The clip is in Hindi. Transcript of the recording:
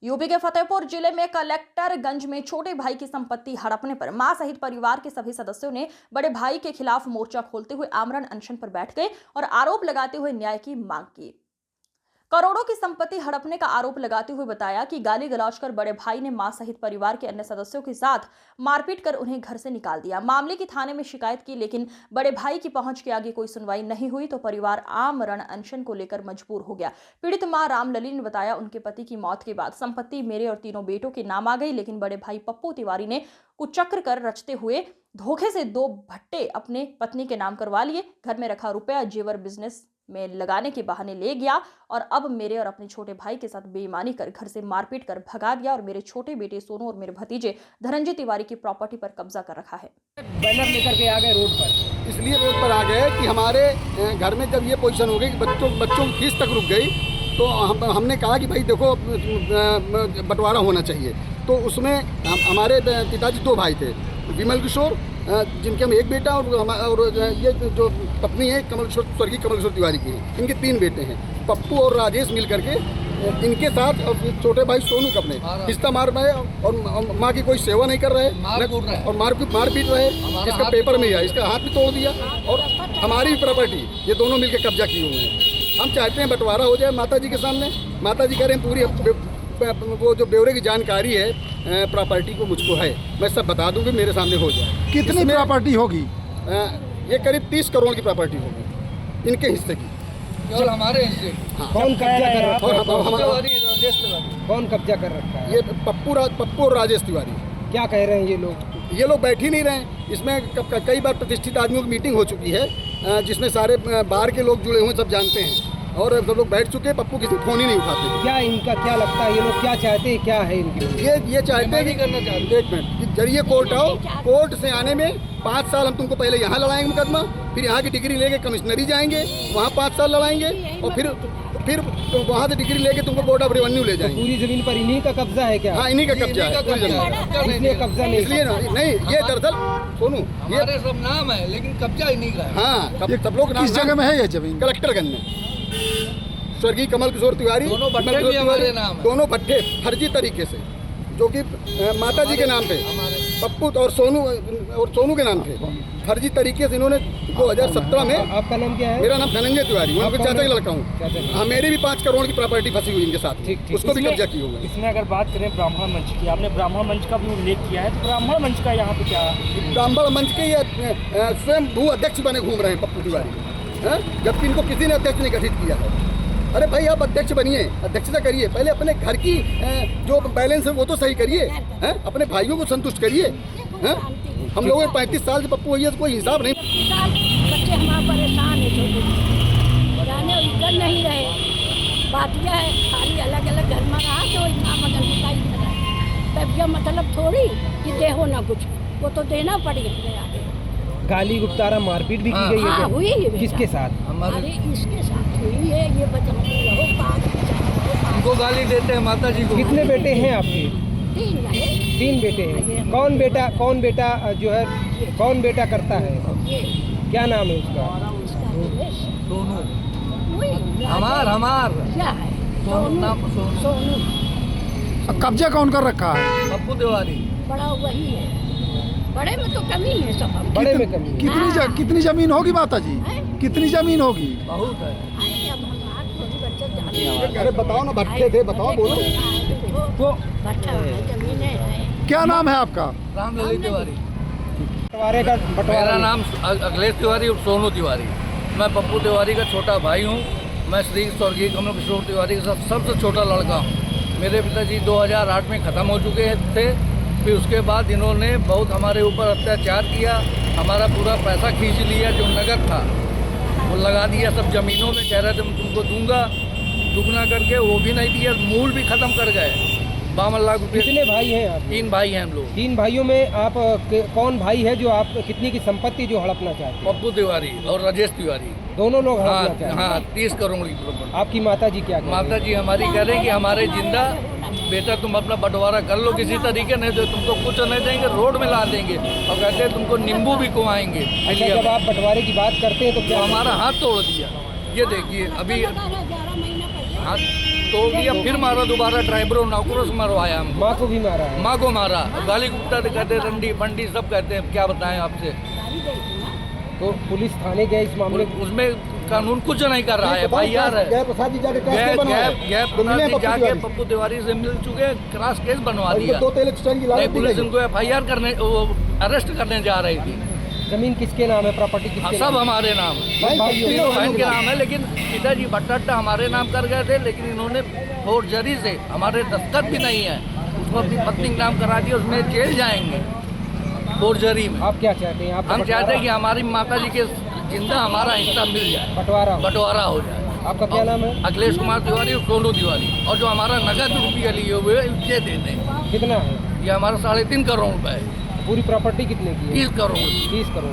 यूपी के फतेहपुर जिले में कलेक्टरगंज में छोटे भाई की संपत्ति हड़पने पर मां सहित परिवार के सभी सदस्यों ने बड़े भाई के खिलाफ मोर्चा खोलते हुए आमरण अनशन पर बैठ गए और आरोप लगाते हुए न्याय की मांग की। करोड़ों की संपत्ति हड़पने का आरोप लगाते हुए बताया कि गाली गलौज कर बड़े भाई ने मां सहित परिवार के अन्य सदस्यों के साथ मारपीट कर उन्हें घर से निकाल दिया। मामले की थाने में शिकायत की, लेकिन बड़े भाई की पहुंच के आगे कोई सुनवाई नहीं हुई तो परिवार आमरण अनशन को लेकर मजबूर हो गया। पीड़ित मां रामलली ने बताया, उनके पति की मौत के बाद संपत्ति मेरे और तीनों बेटों के नाम आ गई, लेकिन बड़े भाई पप्पू तिवारी ने कुचक्र कर रचते हुए धोखे से 2 भट्टे अपने पत्नी के नाम करवा लिए। घर में रखा रुपया जेवर बिजनेस में लगाने के बहाने ले गया और अब मेरे और अपने छोटे भाई के साथ बेईमानी कर घर से मारपीट कर भगा दिया और मेरे छोटे बेटे सोनू और मेरे भतीजे धनंजय तिवारी की प्रॉपर्टी पर कब्जा कर रखा है। बैनर लेकर के आ गए रोड पर, इसलिए रोड पर आ गए कि हमारे घर में जब ये पोजीशन हो गई कि बच्चों की फीस तक रुक गई, तो हमने कहा कि भाई देखो बंटवारा होना चाहिए। तो उसमें हमारे पिताजी 2 भाई थे, विमल किशोर जिनके हम एक बेटा और ये जो पत्नी है स्वर्गीय कमल किशोर तिवारी की है, इनके 3 बेटे हैं। पप्पू और राजेश मिल करके इनके साथ और छोटे भाई सोनू को अपने हिस्सा मार रहे और माँ की कोई सेवा नहीं कर रहे और मार पीट रहे। इसका पेपर में है, इसका हाथ भी तोड़ दिया और हमारी प्रॉपर्टी ये दोनों मिलकर कब्जा किए हुए हैं। हम चाहते हैं बंटवारा हो जाए माता जी के सामने। माता जी कह रहे हैं पूरी वो जो ब्यौरे की जानकारी है प्रॉपर्टी को मुझको है, मैं सब बता दूंगी, मेरे सामने हो जाए। कितनी प्रॉपर्टी होगी? ये करीब 30 करोड़ की प्रॉपर्टी होगी इनके हिस्से की, केवल हमारे हिस्से। हाँ। कौन कब्जा कर रखा है? कौन कब्जा कर रखा है? ये पप्पू और राजेश तिवारी। क्या कह रहे हैं ये लोग बैठ ही नहीं रहे। इसमें कई बार प्रतिष्ठित आदमियों की मीटिंग हो चुकी है जिसमें सारे बाहर के लोग जुड़े हुए सब जानते हैं और सब लोग बैठ चुके हैं। पप्पू किसी फोन ही नहीं उठाते। क्या इनका क्या लगता है, ये लोग क्या चाहते हैं, क्या है इनकी? ये चाहते हैं कि करना चाहते हैं, एक मिनट कि जरिए कोर्ट आओ, कोर्ट से आने में 5 साल हम तुमको पहले यहाँ लड़ाएंगे मुकदमा, फिर यहाँ की डिग्री लेके कमिश्नरी जाएंगे, वहाँ 5 साल लड़ाएंगे और फिर वहाँ से डिग्री लेके तुमको बोर्ड ऑफ रेवेन्यू ले जाएंगे। पूरी जमीन पर इन्हीं का कब्जा है क्या? हाँ, इन्हीं का कब्जा है पूरी जमीन। इसलिए कब्जा नहीं, इसलिए नहीं, ये दरअसल सोनू ये सब नाम है लेकिन कब्जा इन्हीं का है। हाँ, सब लोग किस जगह में है ये जमीन? कलेक्टरगंज में। स्वर्गीय कमल किशोर तिवारी दोनों भट्टे भी हमारे नाम है। दोनों भट्टे फर्जी तरीके से, जो कि माता जी के नाम पे पप्पू और सोनू के नाम पे फर्जी तरीके से इन्होंने 2017 में। आपका नाम क्या है? मेरा नाम धनंजय तिवारी, मैं उनके चाचा का लड़का हूँ। हाँ, मेरी भी 5 करोड़ की प्रॉपर्टी फंसी हुई इनके साथ, उसको भी कब्जा की हुई है। इसमें अगर बात करें ब्राह्मण मंच की, आपने ब्राह्मण मंच का भी उल्लेख किया है, तो ब्राह्मण मंच का यहाँ पे क्या? ब्राह्मण मंच के ये स्वयं भू अध्यक्ष बने घूम रहे हैं पप्पू तिवारी, जबकि इनको किसी ने अध्यक्ष नहीं गठित किया है। अरे भाई, आप अध्यक्ष बनिए, अध्यक्षता करिए, पहले अपने घर की जो बैलेंस है वो तो सही करिए, अपने भाइयों को संतुष्ट करिए। हम लोगों 35 साल से पप्पू हुई है, तो कोई हिसाब नहीं। बच्चे हमारे परेशान है, छोटे जाने कर नहीं रहे। बात यह है, खाली अलग अलग घर में रहा तो इतना मगन तब यह मतलब थोड़ी कि दे हो ना कुछ, वो तो देना पड़ेगा। गाली गुप्तारा मारपीट भी की गई है? हाँ, हुई है। किसके साथ? अरे इसके साथ हुई है, ये बता उनको गाली देते हैं माता जी को। कितने बेटे हैं आपके? 3 बेटे हैं। कौन बेटा जो है, कौन बेटा करता है? क्या नाम है उसका? दोनों हमार क्या है? सोनू। कब्जा कौन कर रखा है? पप्पू तिवारी। बड़ा वही है, बड़े में तो कमी है सब। बड़े में कमी। कितनी जमीन होगी माता जी? कितनी जमीन होगी? बहुत है। अरे बताओ ना, भट्टे थे, बताओ, बोलो। क्या नाम है आपका? रामलली तिवारी। बंटवारा मेरा नाम अखिलेश तिवारी और सोनू तिवारी। मैं पप्पू तिवारी का छोटा भाई हूँ। मैं श्री स्वर्गीय कमल किशोर तिवारी का सबसे छोटा लड़का हूँ। मेरे पिताजी 2008 में ख़त्म हो चुके थे। फिर उसके बाद इन्होंने बहुत हमारे ऊपर अत्याचार किया, हमारा पूरा पैसा खींच लिया जो नगद था, वो लगा दिया सब ज़मीनों में। कह रहे थे मैं तुमको दूंगा, दुगना करके वो भी नहीं दिया, मूल भी ख़त्म कर गए। 52 लाख रुपये। कितने भाई हैं आप? 3 भाई हैं हम लोग। 3 भाइयों में आप कौन भाई है जो आप कितनी की संपत्ति जो हड़पना चाहते हैं? पप्पू तिवारी और राजेश तिवारी, दोनों लोग हड़पना हाँ चाहते हैं। हाँ, 30 करोड़ की प्रॉपर्टी। आपकी माता जी क्या? माता जी हमारी कह रहे हैं कि हमारे जिंदा बेटा तुम अपना बंटवारा कर लो किसी तरीके, नहीं तो तुमको कुछ नहीं देंगे, रोड में ला देंगे और कहते हैं तुमको नींबू भी कुआएंगे। अच्छा, जब आप बंटवारे की बात करते हैं तो क्या? हमारा हाथ तोड़ दिया। ये देखिए अभी हाथ तोड़ दिया, फिर मारा दोबारा, ड्राइवरों नौकरों से मरवाया हमको, माँ को भी मारा है। माँ को मारा, गाली गुप्ता कहते हैं, रंडी बंडी सब कहते हैं, क्या बताएं आपसे। तो पुलिस थाने गए इस मामले उसमें कानून कुछ नहीं कर रहा है भाई यार। गए प्रसाद जी जाके कैसे गए बनवाए? जाके पप्पू तिवारी से मिल चुके हैं, क्रॉस केस बनवा दिया। 2 तेल एक्सचेंज की नहीं, लागत पुलिस इनको FIR करने, अरेस्ट करने जा रही थी। जमीन किसके नाम है, प्रॉपर्टी किसके सब नाम हमारे नाम, तीनों बहन के नाम है, लेकिन पिताजी बट्टा हमारे नाम कर गए थे, लेकिन इन्होंने फोर्जरी से, हमारे दस्तखत भी नहीं है, उसको अपनी पत्नी के नाम करा दिया, उसमें जेल जाएंगे फोर्जरी में। आप क्या चाहते हैं? आप हम चाहते हैं कि हमारी माता जी के जिंदा हमारा हिस्सा मिल जाए, बंटवारा हो जाए। आपका क्या नाम है? अखिलेश कुमार तिवारी और सोनू तिवारी, और जो हमारा नगद रुपया लिए हुए ये दे दें। कितना है? ये हमारा 3.5 करोड़ रुपए है। पूरी प्रॉपर्टी कितने की है? 30 करोड़। 30 करोड़।